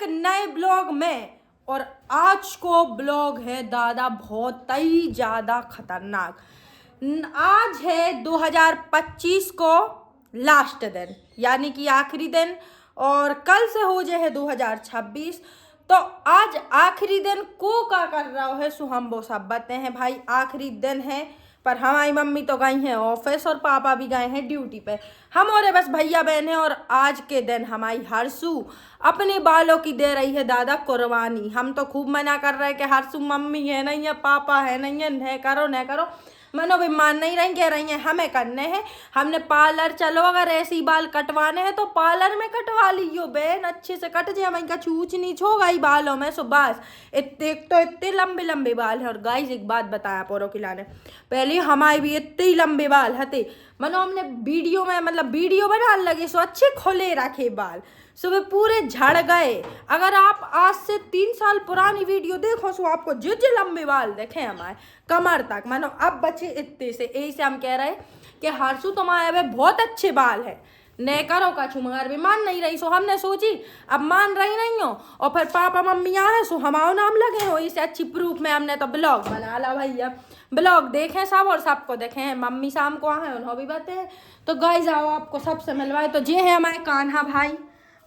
एक नए ब्लॉग में। और आज को ब्लॉग है दादा बहुत ही ज़्यादा खतरनाक। आज है 2025 को लास्ट दिन, यानी कि आखिरी दिन, और कल से हो जाए है 2026। तो आज आखिरी दिन को क्या कर रहा है सो हम वो सब बताते हैं भाई। आखिरी दिन है, पर हमारी मम्मी तो गई हैं ऑफिस और पापा भी गए हैं ड्यूटी पे। हम और बस भैया बहन हैं। और आज के दिन हमारी हर्षू अपने बालों की दे रही है दादा कुर्बानी। हम तो खूब मना कर रहे हैं कि हर्षू मम्मी है नहीं है, पापा है नहीं है, न करो न करो। मनो भी मान नहीं रही, कह रही हैं हमें करने हैं। हमने पार्लर चलो, अगर ऐसे ही बाल कटवाने हैं तो पार्लर में कटवा लियो बहन, अच्छे से कट जाए। वहीं का ऊंच नीच होगा ही बालों में। सो बस इतने लंबे लंबे बाल हैं। और गाइस एक बात बताया पोरो खिलाने, पहले हमारे भी इतने ही लंबे बाल हते। मनो हमने वीडियो में मतलब वीडियो बना लगे सो अच्छे खोले रखे बाल, सुबह पूरे झड़ गए। अगर आप आज से 3 साल पुरानी वीडियो देखो सो आपको जिज लंबे बाल देखे हमारे कमर तक। मानो अब बचे इतने से, यही से हम कह रहे कि हर्षू तुम्हारे अब बहुत अच्छे बाल है, न करो कछु, मगर भी मान नहीं रही। सो हमने सोची अब मान रही नहीं हो, और फिर पापा मम्मी आए सो हमारा नाम लगे हो। इससे अच्छी प्रूफ में हमने तो ब्लॉग बना ला भैया। ब्लॉग देखें सब और सबको देखें। मम्मी शाम को आए उन्होंने भी बताए। तो गाइस आओ आपको सबसे मिलवाए। तो ये है हमारे कान्हा भाई।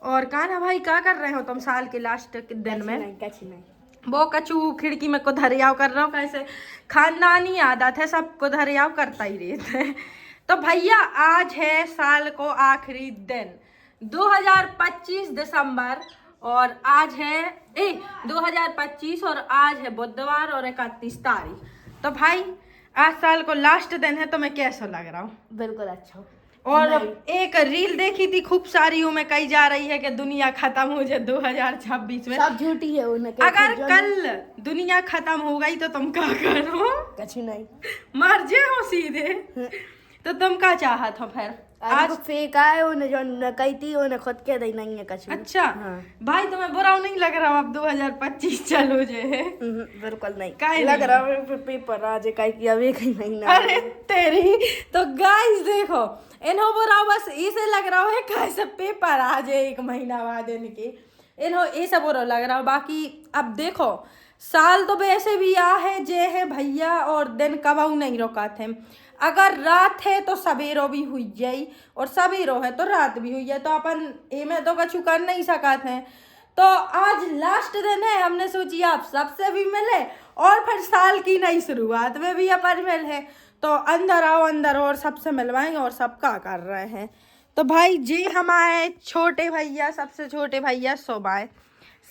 और कान्हा भाई क्या कर रहे हो तुम साल के लास्ट के दिन में? नहीं। वो कचू खिड़की में कुधरियाव कर रहा हो, कैसे खानदानी आदत है, सब कुधरियाव करता ही रहते हैं। तो भैया आज है साल को आखिरी दिन 2025 दिसंबर, और आज है 2025 और आज है बुधवार और 31 तारीख। तो भाई आज साल को लास्ट दिन है, तो मैं कैसा लग रहा हूँ? बिल्कुल अच्छा। और एक रील देखी थी खूब सारी में कही जा रही है कि दुनिया खत्म हो जाए 2026 में। सब झूठी है उन्हें। अगर कल दुनिया खत्म हो गई तो तुम क्या करो? कुछ नहीं, मर जे हो सीधे। तो तुम क्या चाहत हो फिर? आज फेक आए उन्हें जो न कही थी उन्हें खुद के दही नहीं है कुछ। अच्छा हाँ। भाई तुम्हें बुरा नहीं लग रहा अब 2025 चलो जे है? बिल्कुल नहीं काहे लग नहीं? रहा है पेपर आज कहीं की अभी कहीं महीना। अरे तेरी तो गाइस देखो, इन्हों बुरा बस इसे लग रहा है कैसे पेपर आ जाए 1 महीना बाद इनके, इन्हों ये सब बुरा लग रहा हो। बाकी अब देखो साल तो वैसे भी आ है जे है भैया, और दिन कब नहीं रोका थे। अगर रात है तो सवेरो भी हुई जाई, और सवेरो है तो रात भी हुई है। तो अपन ए में तो कछु कर नहीं सकते हैं। तो आज लास्ट दिन है, हमने सोची आप सबसे भी मिले और फिर साल की नई शुरुआत में भी अपन मिल है। तो अंदर आओ अंदर और सबसे मिलवाएंगे और सब क्या कर रहे हैं। तो भाई जी हमारे छोटे भैया, सबसे छोटे भैया सोबाए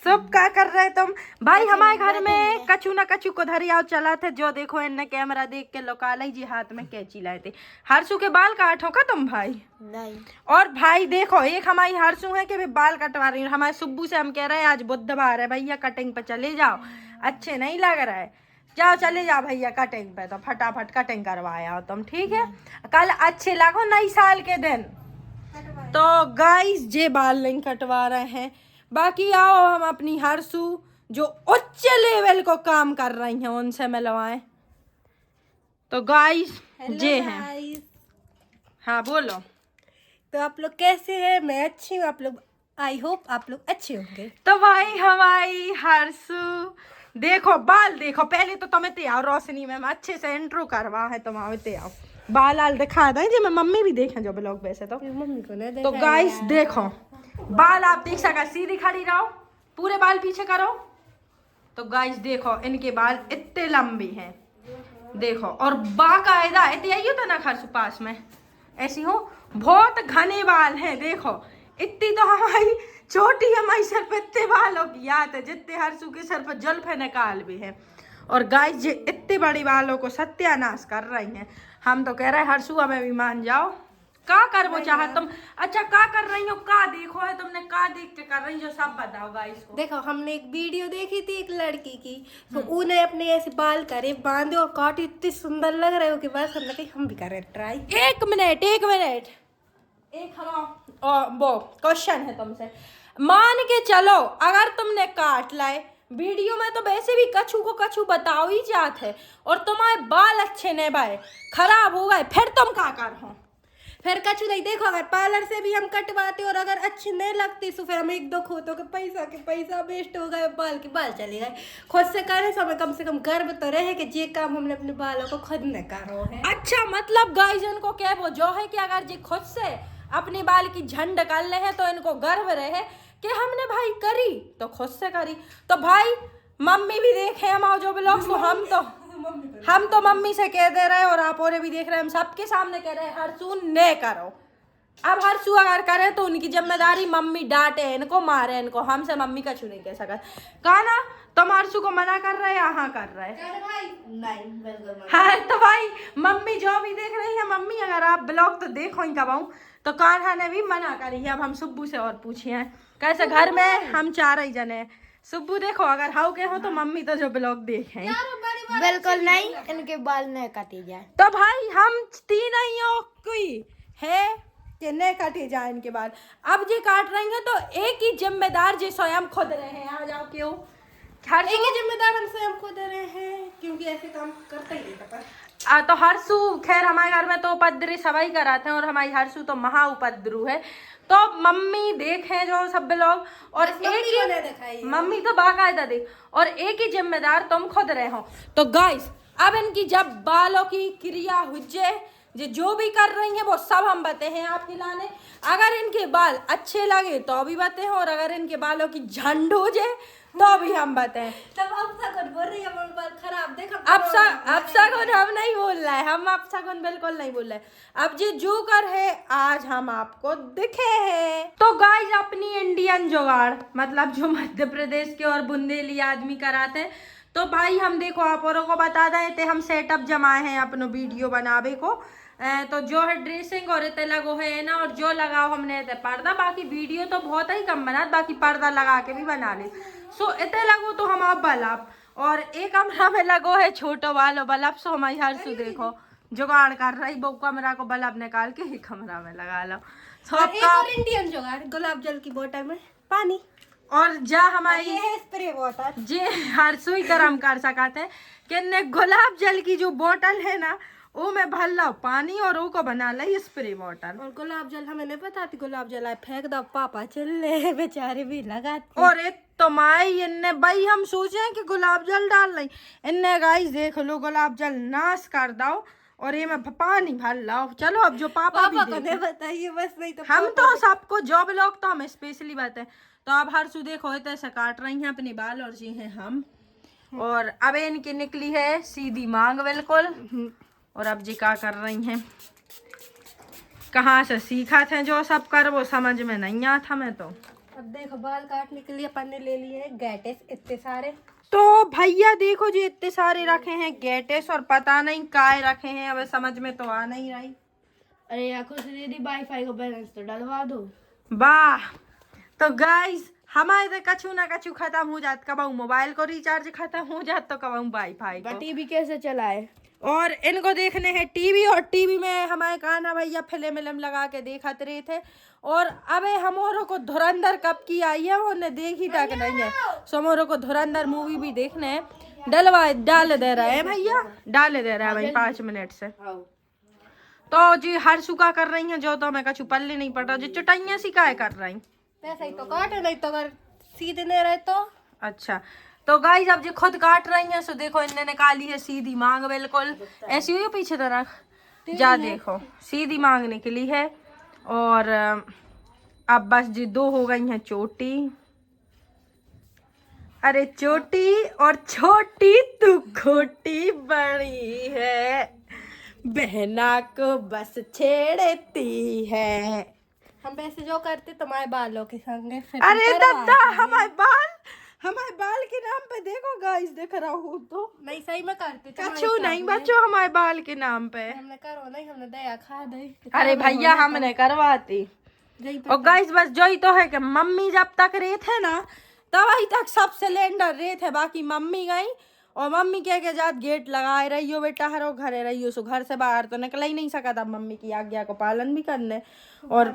सब क्या कर रहे तुम? भाई हमारे घर में कछु ना कछु को धरिया चला थे। जो देखो इनने कैमरा देख के लोकालाई जी हाथ में कैंची लाए थे। हर्षू के बाल काटो का तुम भाई? नहीं। और भाई देखो एक हमारी हर्षू है कि बाल कटवा रही है। हमारे सुब्बू से हम कह रहे हैं आज बुधवार है भैया कटिंग पे चले जाओ, अच्छे नहीं लग रहा है, जाओ चले जाओ भैया कटिंग पे। तो फटाफट कटिंग करवाया तुम, ठीक है? कल अच्छे लगो नई साल के दिन। तो गाइस जे बाल नहीं कटवा रहे हैं। बाकी आओ हम अपनी हर्षू जो उच्च लेवल को काम कर रही हैं उनसे मिलवाएं। तो गाइस जे हैं, हाँ बोलो। तो आप लोग कैसे हैं? मैं अच्छी हूँ, आप लोग आई होप आप लोग अच्छे होंगे। तो भाई हमारी हर्षू देखो बाल देखो, पहले तो तुम्हें ते आओ रोशनी में अच्छे से इंट्रो करवा है, तुम्हारे ते आओ बाल आल दिखा दें जो मैं मम्मी भी देखें जो ब्लॉग वैसे तो मम्मी को नहीं तो गाइस देखो बाल आप देख सका, सीधी खड़ी रहो, पूरे बाल पीछे करो। तो गाइस देखो इनके बाल इतने लंबे हैं देखो, और बाकायदा इतने आई होता ना खर्च पास में ऐसी हो, बहुत घने बाल हैं देखो। इतनी तो हमारी छोटी हमारी सर पे इतने बालों की याद है जितने हर्षू के सर पर जुल्फे निकाल भी है। और गाइस जे इतने बड़े बालों को सत्यानाश कर रही हैं। हम तो कह रहे हैं हर्षू हमें भी मान जाओ, का कर वो चाह तुम? अच्छा का कर रही हो, का देखो है तुमने, का देख के कर रही हो, सब बताओ गाइस को। देखो हमने एक वीडियो देखी थी एक लड़की की, तो उन्हें अपने ऐसे बाल करे बांधे और काटे, इतने सुंदर लग रहे हो कि बस हमने कही हम भी करें ट्राई। एक मिनट एक हम वो क्वेश्चन है तुमसे। मान के चलो अगर तुमने काट लाए वीडियो में, तो वैसे भी कछु को कछु बताओ ही जात है, और तुम्हारे बाल अच्छे नहीं भाई खराब हो गए, फिर तुम क्या कर हो? फिर कछु नहीं। देखो अगर पार्लर से भी हम कटवाते और अगर अच्छी नहीं लगती तो फिर हम एक दो खोतों के पैसा वेस्ट हो गए, बाल चले गए। खुद से करे तो हमें कम से कम गर्व तो रहे कि ये काम हमने अपने बालों को खुद ने करो है। अच्छा मतलब गाइस इनको क्या वो जो है कि अगर जी खुद से अपने बाल की झंड कर ले हैं तो इनको गर्व रहे कि हमने भाई करी तो खुद से करी। तो भाई मम्मी भी देखे हम जो ब्लॉग्स तो हम तो मम्मी से कह दे रहे हैं और आप और भी देख रहे हैं, हम सबके सामने कह रहे हैं हर्षू ने करो। अब हर्षू अगर करे तो उनकी जिम्मेदारी, मम्मी डांटे इनको मारे इनको, हमसे मम्मी का छू नहीं कह सकता। कहा ना तुम हर्षू को मना कर रहे हैं, हाँ कर रहे हैं। हाँ तो भाई मम्मी जो भी देख रही है, मम्मी अगर आप ब्लॉग तो देखो ही कबाऊ तो कान्हा ने भी मना करी है। अब हम सुब्बू से और पूछे हैं कैसे घर में हम 4 ही जने हैं। सुब्बू देखो अगर हाउ के हो तो मम्मी तो जो ब्लॉग देखे बिल्कुल नहीं, इनके बाल नहीं काटे जाए। तो भाई हम 3 ही हो कोई है कि नहीं काटे जाए इनके बाल। अब जी काट रही हैं तो एक ही जिम्मेदार जी स्वयं खुद रहे हैं। आ जाओ क्यों एक ही जिम्मेदार हम स्वयं खुद रहे हैं क्योंकि ऐसे काम करते ही नहीं पता। तो हर्षू खैर हमारे घर में तो उपद्री सवाई कराते हैं और हमारी हर्षू तो महा उपद्रू है। तो मम्मी देखें जो सब लोग और एक ही मम्मी तो बाकायदा देख और एक ही जिम्मेदार तुम खुद रहे हो। तो गाइस अब इनकी जब बालों की क्रिया हुज्जे जो भी कर रही हैं वो सब हम बते हैं आपके लाने। अगर इनके बाल अच्छे लगे तो भी बते हैं और अगर इनके बालों की झंड हो जाए तो भी हम बताएं। तब अब सगुन बोल रही है बाल खराब देखो। अब सगुन हम नहीं बोल रहे हैं, हम अब सगुन बिल्कुल नहीं बोल रहे। अब जी जो कर है आज हम आपको दिखे हैं। तो गाइस अपनी इंडियन जुगाड़ मतलब जो मध्य प्रदेश के और बुंदेली आदमी कराते हैं तो भाई हम देखो आप औरों को बता देते हम सेटअप जमाए हैं अपनो वीडियो बनावे को। तो जो है ड्रेसिंग और इतने लगो है ना और जो लगाओ हमने पर्दा, बाकी वीडियो तो बहुत ही कम बना, बाकी पर्दा लगा के भी बना ले। सो इतने लगो तो हम आप बल्ब और एक कमरा में लगो है छोटो वालो बल्ब। सो हमारी हर्षू देखो जुगाड़ कर रही वो कमरा को बल्ब निकाल के ही कमरा में लगा लो। और इंडियन जुगाड़ गुलाब जल की बोतल में पानी और जा हमारी स्प्रे बोतल जे हर्षू ही गरम कर सकते हैं कि गुलाब जल की जो बोतल है ना वो में भर लो पानी और वो को बना ली स्प्रे बोतल। और गुलाब जल हमें नहीं पता थी गुलाब जल आए फेंक दो पापा चल बेचारे भी लगाते। और एक तो माई इनने भाई हम सोचे कि गुलाब जल डाल रही इनने गाइस देख लो गुलाब जल नाश कर दो और ये में पानी भर लाओ। चलो अब जो पापा भी को नहीं बताइए बस नहीं तो हम तो सबको जॉब लोग तो हम स्पेशली बात है। तो अब हर्षू देखो ऐसे काट रही हैं अपने बाल और जी हैं हम और अब इनकी निकली है सीधी मांग बिल्कुल। और अब जी क्या कर रही हैं कहाँ से सीखा थे जो सब कर वो समझ में नहीं आता मैं तो। अब देखो बाल काटने के लिए अपन ने ले लिए गैटेस इतने सारे। तो भैया देखो जी इतने सारे रखे हैं गैटेस और पता नहीं काय रखे हैं अब समझ में तो आ नहीं रही। अरे या खुश दीदी वाईफाई को बैलेंस तो डलवा दो। वाह तो गाइस हमारे तो कछु ना कछु खत्म हो जात, कब मोबाइल को रिचार्ज खत्म हो जात तो कब वाईफाई को। टीवी कैसे चलाए और इनको देखने हैं टीवी और टीवी में हमारे कान्हा भैया फिल्म लगा के देखते रहे थे। और अबे हमोरो को धुरंधर कब की आई है वो ने देखी तक नहीं है। सो हमोरो को धुरंधर मूवी भी देखने डाल दे रहा है भैया, डाल दे रहा है भाई 5 मिनट से। तो जी हर सुखा कर रही हैं जो तो हमें कछु पल्ले नहीं पड़ रहा जो चटाइयाँ सी काय कर रही ऐसा ही तो काटे नहीं तो अगर सीधे नहीं रहे तो। अच्छा तो गाइस अब जो खुद काट रही हैं सो देखो इनने निकाली है सीधी मांग बिल्कुल ऐसी हुई पीछे तरफ जा देखो सीधी मांग निकली है। और अब बस जी 2 हो गई हैं चोटी। अरे चोटी और छोटी तू खोटी बड़ी है बहना को बस छेड़ती है। हम वैसे जो करते तुम्हारे बालों के संगे अरे दादा हमारे बाल के नाम पे देखो गाइस दिख रहा हूँ तो नहीं सही में करते कछु नहीं बच्चों हमारे बाल के नाम पे हमने करो नहीं हमने दया खा दे। अरे भैया हमने करवाती और गाइस बस जो ही तो है कि मम्मी जब तक रहे थे ना तभी तक सब सिलेंडर रहे थे, बाकी मम्मी गई और मम्मी के जात गेट लगाए रही हो बेटा हरो घरे रही हो। सो घर से बाहर तो निकल ही नहीं सका था मम्मी की आज्ञा को पालन भी करने और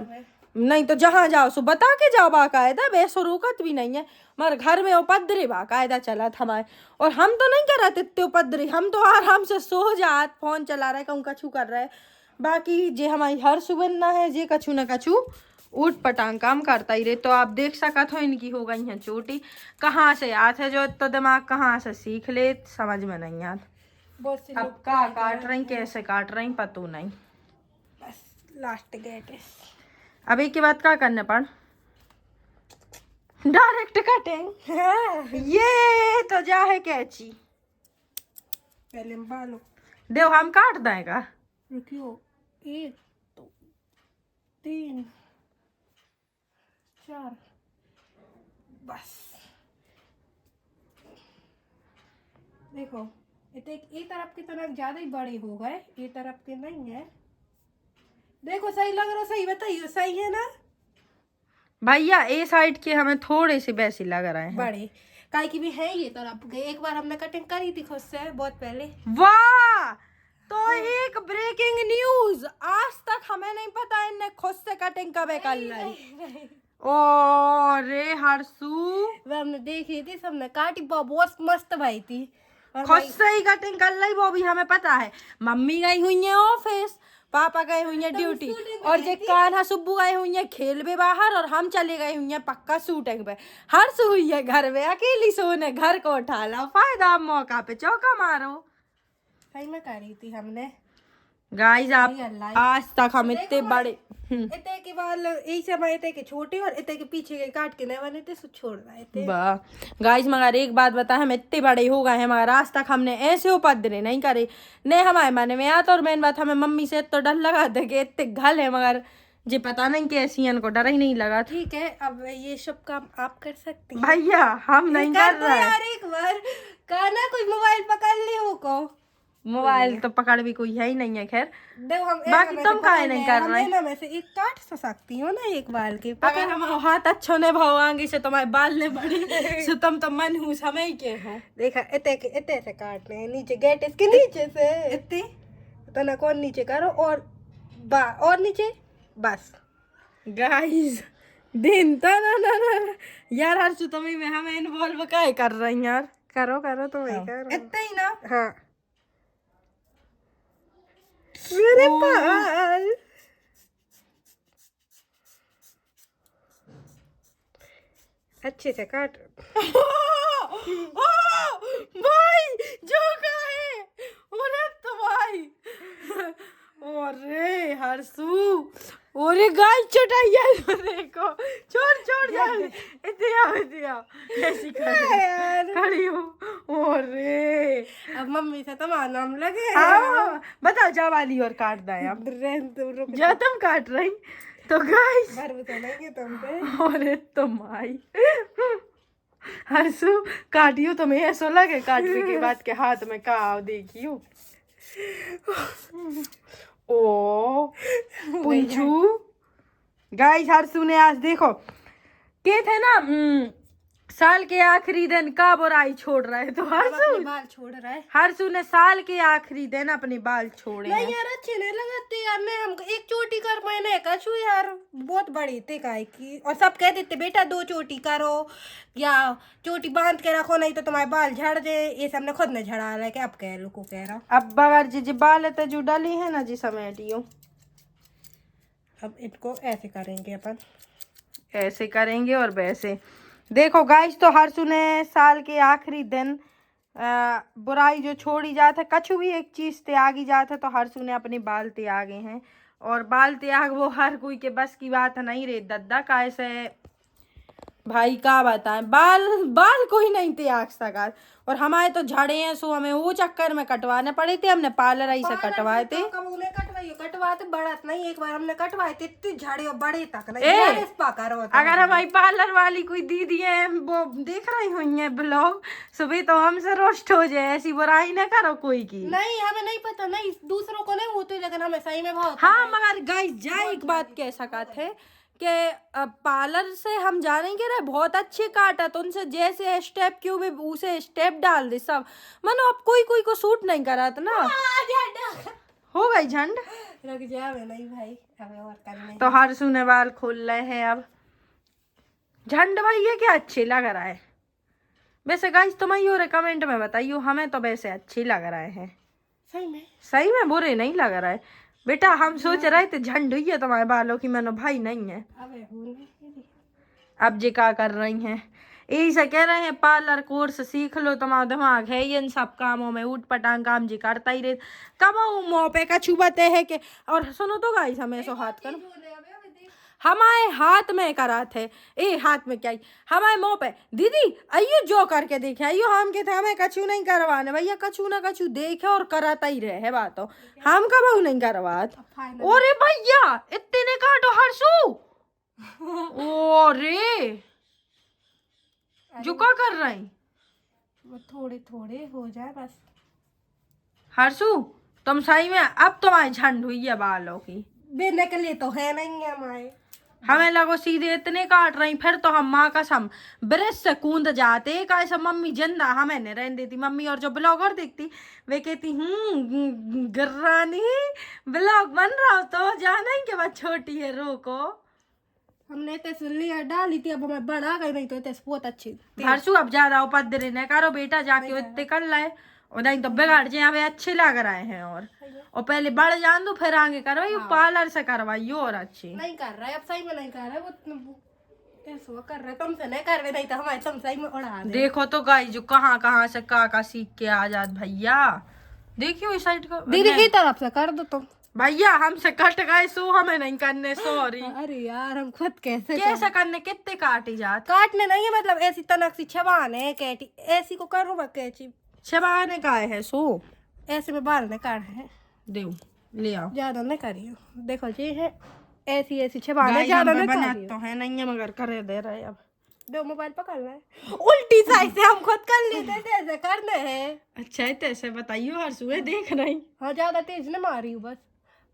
नहीं तो जहाँ जाओ सो बता के जाओ बाकायदा वैसो रुकत भी नहीं है। मगर घर में उपद्री बाकायदा चला था हमारे और हम तो नहीं कर रहे इतने उपद्री, हम तो आराम से सो जात फोन चला रहे कहूँ कछु कर रहे बाकी जे हमारी हर सुबह है जे कछु न कछु ऊट पटांग काम करता ही रहे। तो आप देख सकत हो इनकी हो गई है चोटी। कहाँ से आते है जो तो दिमाग कहाँ से सीख ले समझ में नहीं आता। बहुत से अब लोग का काट रही कैसे काट रही पता नहीं। बस लास्ट गेट है। अब एक के बाद क्या करने पड़ डायरेक्ट कटिंग। ये तो जा है कैची पहले हम बालों देव हम काट देगा। रुकियो 1 2 3 4 बस देखो ये तरफ की तरफ ज्यादा ही बड़े हो गए, ये तरफ के नहीं है। देखो सही लग रहा, सही बताइए सही है ना भैया ए साइड के हमें थोड़े से वैसे लग रहे हैं बड़े काय की भी है ये तरफ के। एक बार हमने कटिंग करी थी खुद से बहुत पहले। वाह तो एक ब्रेकिंग न्यूज आज तक हमें नहीं पता इनने खुद से कटिंग कब कर ली। ओ रे हर्षू वो हमने देखी थी, सबने काटी बहुत मस्त भाई थी। और खुद से ही कटिंग कर ली वो भी हमें पता है। मम्मी गई हुई है ऑफिस, पापा गए हुई है ड्यूटी और जे कान्हा सुब्बू गए हुई है खेल भी बाहर और हम चले गए हुई है पक्का शूटिंग पे। हर्ष हुई है घर में अकेली सोने घर को उठा लो फायदा मौका पे चौका मारो। सही में करी थी हमने गाइस आप आज तक हम इतने बड़े इतने के बाल यही से हमारे इतने के छोटे और इतने के पीछे के काट के नहीं बने थे, छोड़ रहे थे। वाह गाइस मगर एक बात बता हम इतने बड़े हो गए हैं मगर आज तक हमने ऐसे उपद्रव नहीं करे नहीं हमारे मन में आता। और मेन बात हमें मम्मी से तो डर लगा था कि इतने घल है मगर जे पता नहीं कैसी इनको डर ही नहीं लगा। ठीक है अब ये सब काम आप कर सकते हैं भैया हम नहीं कर रहे यार। एक बार कहना कोई मोबाइल पकड़ ले हो को मोबाइल तो पकड़ भी कोई है ही नहीं है। खैर देखो हम बाकी तुम काहे नहीं कर रहे ना में से एक काट सकती हो ना एक बाल के। अगर हम हाथ अच्छो ने भवाएंगे से तुम्हारे बाल ने बड़ी सो तुम तो मन हूँ समय के हो। देखा इतने से काटने हैं नीचे गेट इसके नीचे से इतने तो ना कौन नीचे करो और नीचे बस। गाइस दिन तो ना यार हर्षु तुम्हें में हमें इन्वॉल्व काहे कर रही यार। करो तो वही करो इतना ही ना। हाँ मेरे बाल अच्छे से काट। भाई जो का है अरे तो भाई अरे हर्षू अरे गाय चटाइया देखो छोड़ जा इतिया ऐसी खड़ी हो। अरे अब मम्मी से तुम्हारा नाम लगे। हाँ बताओ जा वाली और काट दाए अब जा तुम काट रही तो गाइस तुम पे। अरे तुम आई हर्षू काटियो तुम्हें ऐसा लगे काटने के बाद के हाथ में का देखियो। ओ पुंछू गाइस हर्षू ने आज देखो के थे ना साल के आखिरी दिन का बुराई छोड़ रहा है तो हर्षू बाल छोड़ रहा है। हर्षू ने साल के आखिरी दिन अपने बाल छोड़े नहीं हैं। यार अच्छे नहीं लगते यार। मैं हमको एक चोटी कर मैंने कछू यार बहुत बड़ी थे काय की और सब कह देते बेटा 2 चोटी करो या चोटी बांध के रखो नहीं तो तुम्हारे बाल झड़ जाए। ये सब ने खुद ने झड़ा रहा है कि अब कह लो को कह रहा अब बगैर जी बाल है तो जो डाली है ना जी समेटियो। अब इनको ऐसे करेंगे अपन ऐसे करेंगे और वैसे देखो गाइस तो हर्षू ने साल के आखिरी दिन बुराई जो छोड़ी जाते कछु भी एक चीज त्यागी जाते तो हर्षू ने अपने बाल त्यागे हैं। और बाल त्याग वो हर कोई के बस की बात नहीं रे दद्दा कैसे भाई का बताएं बाल कोई नहीं त्याग सका। और हमारे तो झड़े हैं सो हमें वो चक्कर में कटवाने पड़े थे। हमने पार्लर ही से कटवाए थे। कटवाते बढ़त नहीं एक बार हमने कटवाए थे इतने झड़े और बड़े तक नहीं करो। अगर हमारी पार्लर वाली कोई दीदी है वो देख रही हुई है ब्लॉग सुबह तो हमसे रोस्ट हो जाए। ऐसी बुराई ना करो कोई की। नहीं हमें नहीं पता नहीं दूसरों को नहीं होती लेकिन हमें सही में बहुत। हाँ मगर गाइस जा एक बात कह सका थे कि पार्लर से हम जानेंगे रे बहुत अच्छे काटा तो उनसे जैसे स्टेप क्यों भी उसे स्टेप डाल दे सब मानो अब कोई को सूट नहीं करा था ना हो गई झंड रुक जा नहीं भाई हमें और करने। तो हर्षू ने बाल खोल रहे हैं अब झंड भाई ये क्या अच्छे लग रहा है। वैसे गाइस तुम ही और कमेंट में बताइयो हमें तो वैसे अच्छे लग रहे हैं सही में बुरे नहीं लग रहा है। बेटा हम सोच रहे थे झंड हुई है तुम्हारे बालों की, मैंने भाई नहीं है। अबे होने अब जे क्या कर रही हैं, यही से कह रहे हैं पार्लर कोर्स सीख लो, तुम्हारा दिमाग है इन सब कामों में, उठ पटांग काम जी करता ही रहे। कब मुँह पे का छुबते है के। और सुनो तो गाइस, हमें सो हाथ कर हमारे हाथ में करा थे, ए हाथ में क्या हमारे मुँह पे दीदी आइयो जो करके देखे, आइयो हम के थे हमें कछु नहीं करवाने, भैया कछु ना कछु देखे और कराता ही रहे बातों, हम कब नहीं करवात। ओरे भैया इतने काटो हर्षू, ओ रे जो क्या कर रहे हैं वो थोड़े थोड़े हो जाए बस। हर्षू, तुम सही में अब तुम्हारी झंड हुई है बालों की। बेने के लिए तो है नहीं है हमारे, हमें लगो सीधे इतने काट रही, फिर तो हम माँ कसम ब्रश से कूद जाते। कैसा मम्मी जिंदा हमें नहीं रहने देती मम्मी, और जो ब्लॉगर देखती वे कहती गर्रानी ब्लॉग बन रहा हो तो जाना ही के बाद छोटी है रोको। हमने तो सुन लिया डाली थी, अब हमें बढ़ा गई, नहीं तो बहुत अच्छी। हर्षू अब ज्यादा उपद्रव न करो बेटा, जाके इतने कर लाए और नहीं तो बिगाड़ जाए। हमें अच्छे लग रहे हैं और पहले बढ़ जान दो फिर आगे करवाइयो, पार्लर से करवाइयो और अच्छी। नहीं कर रहा है अब, सही में नहीं कर रहा है वो ऐसा कर रहा है, तुमसे नहीं कर रहे, नहीं तो हमारे तुम सही में उड़ा दे। देखो तो गाइस जो कहाँ से का सीख के आजाद भैया, देखियो इस साइड का दीदी की तरफ से कर दो तुम। भैया हमसे कट गए सो हमें नहीं करने, सॉरी। अरे यार हम खुद कैसे करने कितने काटी जात, काटने नहीं है, मतलब ऐसी तनक सी छबाने कैटी ऐसी को करूँ मैं कैची छबाने का है सो ऐसे में बाल ने काट है, देव ले आओ। ज्यादा नहीं करियो, देखो जी है ऐसी ऐसी छबाने, ज्यादा नहीं करियो। तो है नहीं है मगर करे दे रहे अब। दो मोबाइल पकड़ रहे उल्टी साइड से हम खुद कर लेते थे, ऐसे करने हैं। अच्छा है तैसे बताइयो हर्षू देख रही। हाँ ज्यादा तेज न मारी हूँ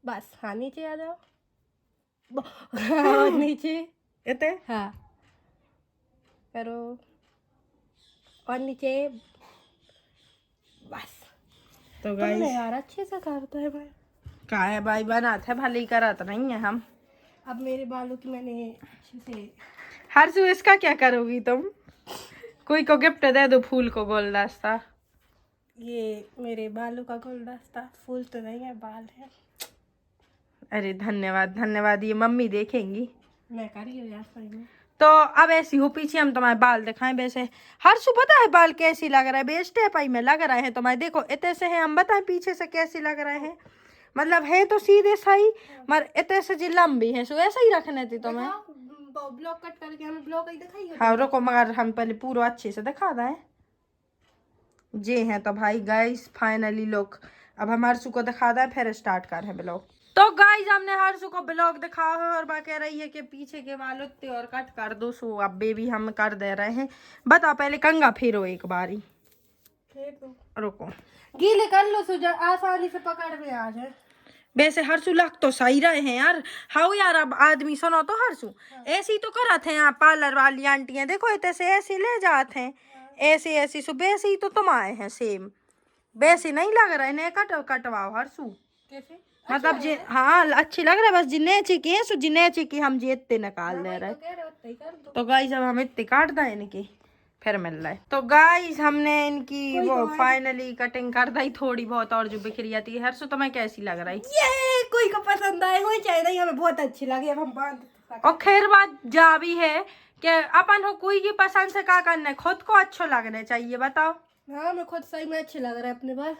बस हाँ नीचे आ जाओ और नीचे इते हाँ करो और नीचे बस। तो तुमने गाइस यार अच्छे से करता है भाई, का है भाई बनाते भले ही करा तो नहीं है हम। अब मेरे बालों की मैंने अच्छे से। हर्षू इसका क्या करोगी तुम, कोई को गिफ्ट दे दो फूल को गुलदस्ता। ये मेरे बालों का गुलदस्ता, फूल तो नहीं है बाल है। अरे धन्यवाद धन्यवाद, ये मम्मी देखेंगी। मैं कर रही हूँ यार सही में। तो अब ऐसी हो पीछे हम तुम्हारे बाल दिखाएं। वैसे हर्षू पता है बाल कैसी लग रहा है, बेस्ट है पाई में लग रहे हैं तुम्हारे, देखो इतने से है, हम बताएं पीछे से कैसे लग रहे हैं। मतलब है तो सीधे सही मगर इतने से जी लंबी है, सो ऐसा ही रखने थी तुम्हें। ब्लॉक कट करके हमें ब्लॉक ही दिखाई। हाँ रुको मगर हम पहले पूरा अच्छे से दिखा दें। जे हैं तो भाई गाइस फाइनली लोग, अब हम हर्षू को दिखा दें फिर स्टार्ट कर रहे ब्लॉग। तो गाइस हमने हर्षू को ब्लॉग दिखा है और बा कह रही है कि पीछे के बाल उतने और कट कर दो, सो अब बेबी हम कर दे रहे हैं। बताओ पहले कंगा फेरो एक बारी, रुको गीले कर लो सुजा, आसानी से पकड़ में आ जाए। वैसे हर्षू लग तो सही रहे हैं यार। हाउ यार अब आदमी सुनो तो हर्षू ऐसे ही तो करा थे यहाँ पार्लर वाली आंटियां, देखो इतने से ऐसे ले जाते हैं ऐसे ऐसी, सो वैसे ही तो तुम आए हैं सेम, वैसे नहीं लग रहे ने कटवाओ हर्षू। कैसे मतलब जी हाँ अच्छी लग रहा है, बस जिन्ने चिकी है सो जिन्ने चिकी हम जी इतने निकाल दे रहे। तो गाइस अब हम इतने काट दें इनकी फिर मिल रहा है। तो गाइस हमने इनकी वो फाइनली कटिंग कर दी थोड़ी बहुत, और जो बिखरी आती है। हर्षू तुम्हें कैसी लग रही? ये कोई को पसंद आए हो चाहे नहीं, हमें बहुत अच्छी लगी, अब हम बांध। और खैर बात जा भी है कि अपन हो कोई की पसंद से क्या करना है, खुद को अच्छा लगना चाहिए, बताओ। हाँ मैं खुद सही में अच्छे लग रहा है अपने बाल।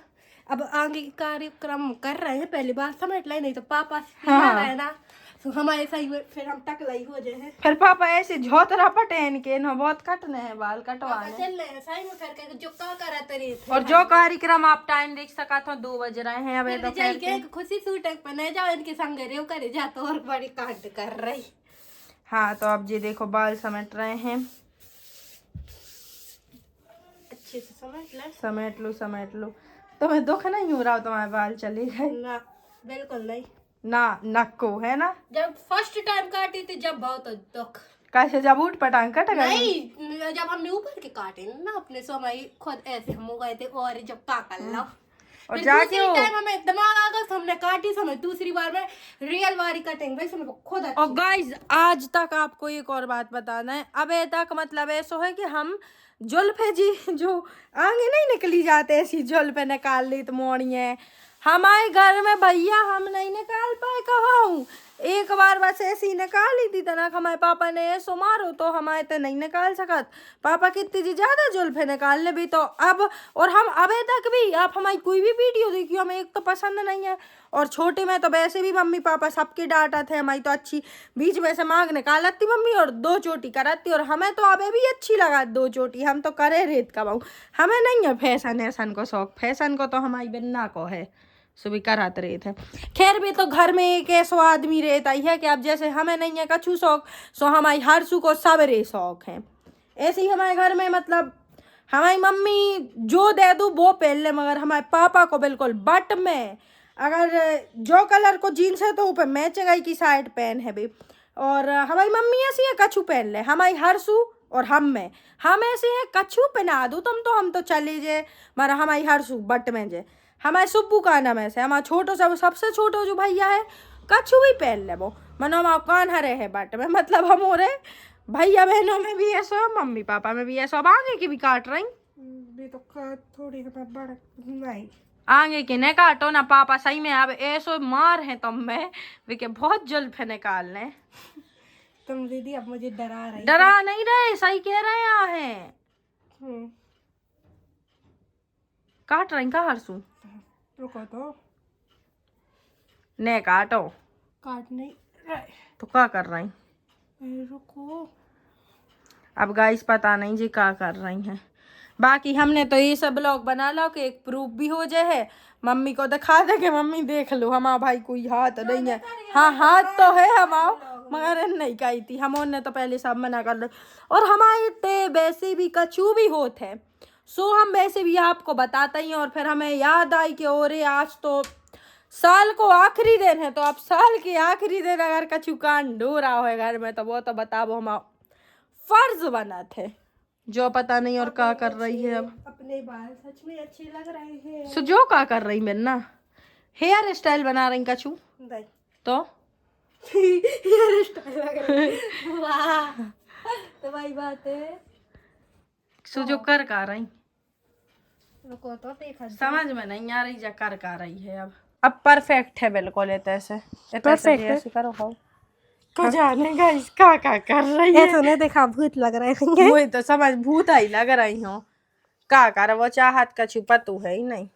अब आगे कार्यक्रम कर रहे हैं, पहली बार समेट लाई, नहीं तो पापा है ना तो हमारे सही में फिर हम टकलाई हो जाए। फिर पापा ऐसे झोतरा पटेन के न बहुत कटने हैं बाल कटवाने चल रहे हैं सही में, फिर जो का करा तेरे और जो कार्यक्रम आप टाइम देख सका तो 2 बज रहे हैं अब तो जाई के खुशी सूट पर नहीं जाओ इनके संग रेव करे जा तो और बड़ी कांड कर रही। हाँ तो अब जी देखो बाल समेट रहे हैं, अच्छे से समेट लो। तुम्हें दुख नहीं हो रहा तुम्हारे बाल चले गए? ना बिल्कुल नहीं, ना नक्को है ना, जब फर्स्ट टाइम काटी थी जब बहुत दुख। कैसे जब उठ पटांग कट गए? नहीं जब हमने ऊपर के काटे ना अपने समय खुद ऐसे हम हो गए थे और जब का कर लो और जाके टाइम हमें दिमाग आ गया, हमने काटी समय दूसरी बार में रियल वाली कटिंग वैसे हमें खुद। और गाइस आज तक आपको एक और बात बताना है, अब तक मतलब ऐसा है कि हम जुल्फे जी जो आगे नहीं निकली जाते ऐसी जुल्फे निकाल ली तो मोड़िए, हमारे घर में भैया हम नहीं निकाल पाए कहूँ, एक बार बस ऐसी निकाली थी तना हमारे पापा ने ऐसो मारो तो हमारे तो नहीं निकाल सकत। पापा कितनी जी ज्यादा जुल्फे निकालने भी तो अब, और हम अबे तक भी आप हमारी कोई भी वीडियो देखियो हमें एक तो पसंद नहीं है, और छोटे में तो वैसे भी मम्मी पापा सबके डांटा थे, हमारी तो अच्छी बीच में से मांग निकालती मम्मी और 2 चोटी कराती, और हमें तो अबे भी अच्छी लगा 2 चोटी, हम तो करे रेत का बहू, हमें नहीं है फैशन ऐसन को शौक, फैशन को तो हमारी बिन्ना को है सुबह कराते रहे थे। खैर भी तो घर में एक ऐसा आदमी रहता ही है कि अब जैसे हमें नहीं है कछु शौक, सो हमारी हरसू को सबरे शौक हैं। ऐसे ही हमारे घर में मतलब हमारी मम्मी जो दे दूँ वो पहन ले, मगर हमारे पापा को बिल्कुल बट में अगर जो कलर को जीन्स है तो ऊपर मैचेगा की साइड पहन है भी, और हमारी मम्मी ऐसी है कछु पहन ले, हमारी हरसू और हम ऐसे हैं कछु पहना दूँ तुम तो हम तो चले जे, मगर हमारी हरसू बट में जे, हमारे सुब्बू का नाम ऐसे, हमारा छोटो सबसे छोटो जो भैया है कछु भी पहन ले वो, मनो हमारा कान हरे है बट में, मतलब हम हो रहे भैया बहनों में भी ऐसा, मम्मी पापा में भी ऐसा। अब आगे की भी काट रही भी तो थोड़ी बड़ा नहीं, आगे के ने काटो ना पापा, सही में अब ऐसो मार है तुम में वे के बहुत जुल्फे निकाल लें। तुम दीदी अब मुझे डरा रही, डरा नहीं रहे, सही कह रहे हैं। काट रही का हरसू, रुको तो ने काटो, काट नहीं रहे, तो क्या कर रही, रुको। अब गाइस पता नहीं जी क्या कर रही हैं। बाकी हमने तो ये सब ब्लॉग बना लो कि एक प्रूफ भी हो जाए है, मम्मी को दिखा दे कि मम्मी देख लो हमारा भाई कोई हाथ नहीं है, हाँ हाथ तो है हमारा मगर नहीं कही थी हमने तो पहले सब मना कर लो, और हमारे ते वैसे भी कछु भी होते हैं, सो हम वैसे भी आपको बताते ही हैं, और फिर हमें याद आई कि और आज तो साल को आखिरी दिन है, तो अब साल के आखिरी दिन अगर कछु कांड हो रहा हो घर में तो वो तो बताओ हमारा फर्ज बना थे, जो पता नहीं और क्या कर रही है। अब अपने बाल सच में अच्छे लग रहे हैं, सो जो क्या कर रही मेरे ना हेयर स्टाइल बना रही कछु नहीं तो हेयर स्टाइल लग रहा है, वाह तो भाई बात है। सो जो कर का रही रुको तो देखा समझ में नहीं आ रही, जा कर का रही है। अब परफेक्ट है बिल्कुल, ऐसे ऐसे करो हो तो जानेगा इसका क्या कर रही है, ऐसा नहीं देखा भूत लग रहे हैं, वही तो समझ भूत आई लग रही हो, का कर वो चाहत का छुपा तू है ही नहीं।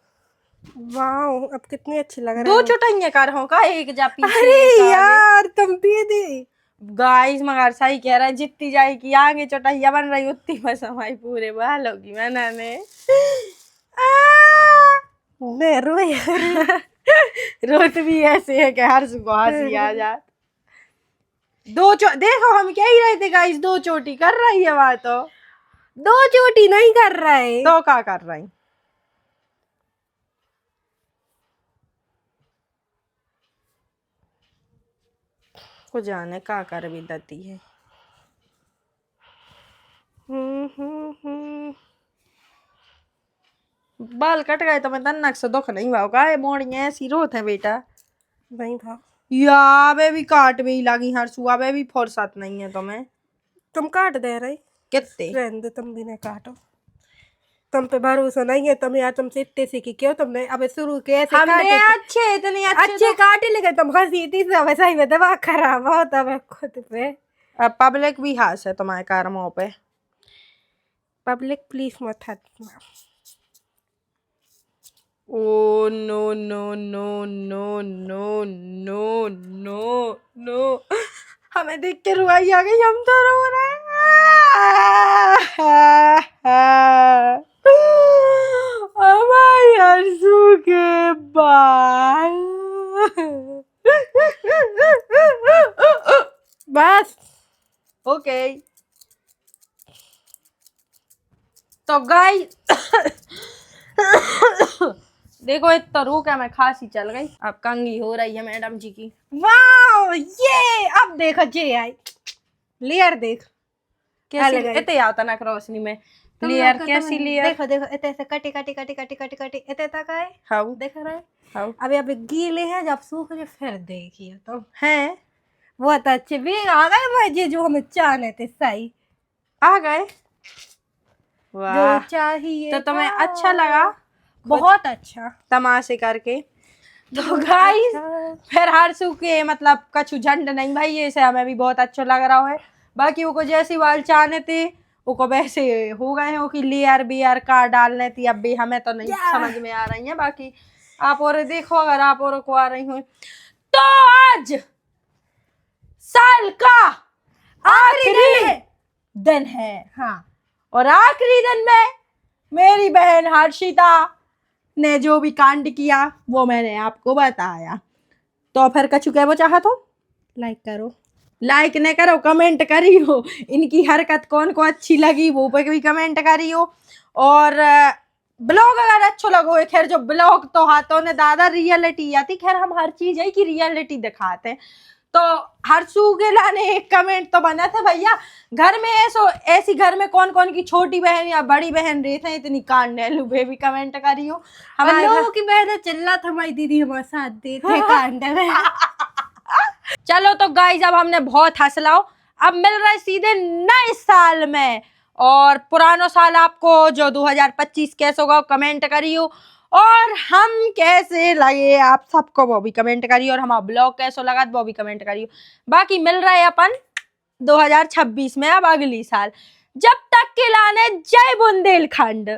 वाह अब कितनी अच्छी लग रही 2 चुटाइयां कर हो का एक जा पीछे, अरे यार तुम दीदी गाइस मगर सही कह रहा है, जितनी जाएगी आगे चौटाइया बन रही उतनी बस हमारी पूरे बाल होगी बनाने। मैं रोई रोत भी ऐसे है कि हर सुबह हंसी आ जात। देखो हम क्या ही रहे थे गाइस, 2 चोटी कर रही है बात, तो 2 चोटी नहीं कर रहे तो क्या कर रही, को जाने का कर भी देती है। बाल कट गए तो मैं तन्नक से दुख नहीं भाव का मोड़ी ऐसी रोत है बेटा, नहीं था या वे भी काट भी लगी हर सुबह वे भी फुर्सत नहीं है तुम्हें, तुम काट दे रही कितने रहने दो, तुम भी नहीं काटो, तुम पे भरोसा नहीं है, तुम यार तुमसे इतने सीखी क्यों तुमने अब शुरू के ऐसे हमने अच्छे इतने अच्छे काटे लेकिन तुम हंसी थी सब सही में दिमाग खराब हो तब खुद पे। पब्लिक भी हास है तुम्हारे कर्मों पे, पब्लिक प्लीज मत हंसना। Oh no no no no no no no no, हमें देख के रुआई आ गई, हम तो रो रहे हैं। हमारे हंसू के बाल बस ओके तो गाइस देखो इतना रू क्या मैं खांसी चल गई, अब कंगी हो रही है मैडम जी की। वाह ये अब देखो जे आई लेयर देख कैसी इतने आता ना रोशनी में लेयर कैसी लेयर, देखो देखो इतने ऐसे कटी कटी कटी कटी कटी कटी इतने तक आए, हाँ देख रहे हाँ अभी अभी गीले हैं, जब सूख गए फिर देखिए तो हैं बहुत अच्छे भी आ गए मुझे जो हमें चाहने थे, सही आ गए, जो वाह चाहिए तो तुम्हें था। अच्छा लगा बहुत अच्छा तमाशे करके। तो गाइस फिर हर्षू के मतलब कछु झंड नहीं भाई, ये से हमें भी बहुत अच्छा लग रहा है। बाकी वो को जैसी वाल चाहने थे वो वैसे हो गए हैं कि लेयर बियर का डालने थी, अब भी हमें तो नहीं समझ में आ रही है। बाकी आप और देखो अगर आप और को आ रही हो तो आज साल का आखिरी दिन है। हाँ, और आखिरी दिन में मेरी बहन हर्षिता ने जो भी कांड किया वो मैंने आपको बताया। तो फिर कछु कहना चाहा तो लाइक करो, लाइक न करो, कमेंट करियो। इनकी हरकत कौन को अच्छी लगी वो पे भी कमेंट करियो। और ब्लॉग अगर अच्छो लगो है, खैर जो ब्लॉग तो हाथों ने दादा रियलिटी आती, खैर हम हर चीज है कि रियलिटी दिखाते हैं। तो हर्षू के लाने एक कमेंट तो बना था भैया घर में ऐसी घर में कौन कौन की छोटी बहन या बड़ी बहन रहते हैं इतनी कांड लुभे भी कमेंट करियो। हमारे लोगों की बहन चिल्ला था, हमारी दीदी हमारे साथ देते कांड में। चलो तो गाइस अब हमने बहुत हंस लाओ, अब मिल रहा है सीधे नए साल में। और पुरानो साल आपको जो 2025 कैसे होगा कमेंट करियो, और हम कैसे लगे आप सबको वो भी कमेंट करियो, और हमारा ब्लॉग कैसा लगा वो भी कमेंट करियो। बाकी मिल रहा है अपन 2026 में, अब अगली साल। जब तक के लाने जय बुंदेलखंड।